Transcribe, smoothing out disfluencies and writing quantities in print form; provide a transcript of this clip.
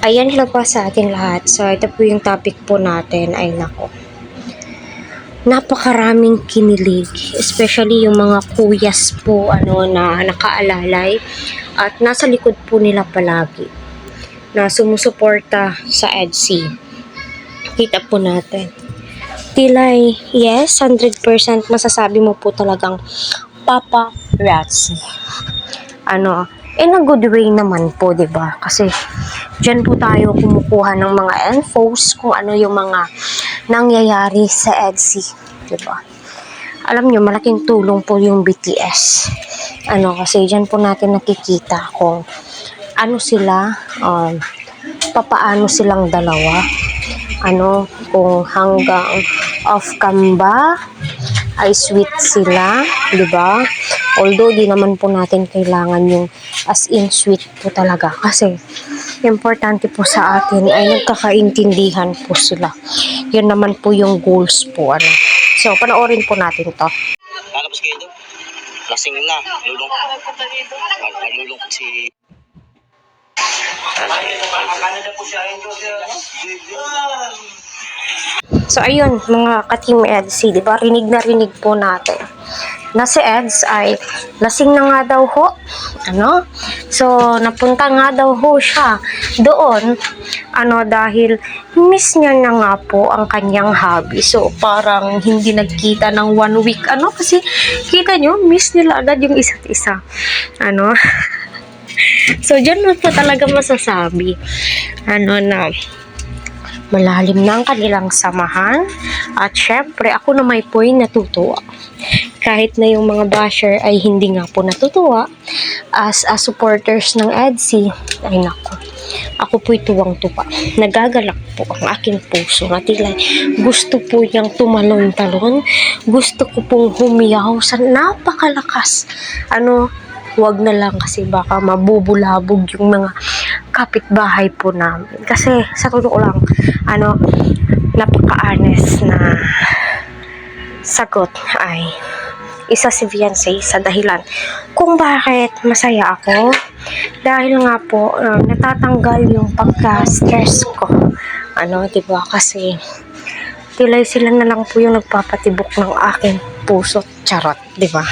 Ayan, hello po sa atin lahat. So, ito po yung topic po natin ay nako. Napakaraming kinilig, especially yung mga kuyas po na nakaalalay at nasa likod po nila palagi na sumusuporta sa EDSI. Kita po natin. Tilay, yes, 100% masasabi mo po talagang paparazzi. In a good way naman po, 'di ba? Kasi diyan po tayo kumukuha ng mga infos kung ano yung mga nangyayari sa EDSI, 'di ba? Alam niyo, malaking tulong po yung BTS. Kasi diyan po natin nakikita kung ano sila, papaano silang dalawa, kung hanggang off-cam ba ay sweet sila, 'di ba? Although di naman po natin kailangan yung as in sweet po talaga, kasi importante po sa atin ay nagkakaintindihan po sila. Yun naman po yung goals po. So, panoorin po natin to. Lalabas kayo doon. Lasing na. Nalulungkot si... Canada po siya. So, ayun, mga ka-team EDSI, di ba? Rinig na rinig po natin na si Eds ay lasing na nga daw ho. So, napunta nga daw ho siya doon, dahil miss niya na nga po ang kanyang hobby. So, parang hindi nagkita ng 1 week. Kasi, kita nyo, miss nila agad yung isa't isa. So, dyan mo po talaga masasabi, na malalim na ang kanilang samahan. At syempre, ako na may point natutuwa. Kahit na yung mga basher ay hindi nga po natutuwa, as supporters ng EDSI, ay nako, ako po'y tuwang-tuwa. Nagagalak po ang aking puso na tila gusto po niyang tumalon-talon. Gusto ko pong humiyaw sa napakalakas. Wag na lang, kasi baka mabubulabog yung mga kapitbahay po namin. Kasi sa totoo lang, napaka-honest na sagot ay isa si Beyonce sa dahilan kung bakit masaya ako. Dahil nga po, natatanggal yung pagka-stress ko. Diba? Kasi tilay sila na lang po yung nagpapatibok ng aking puso. Charot, diba?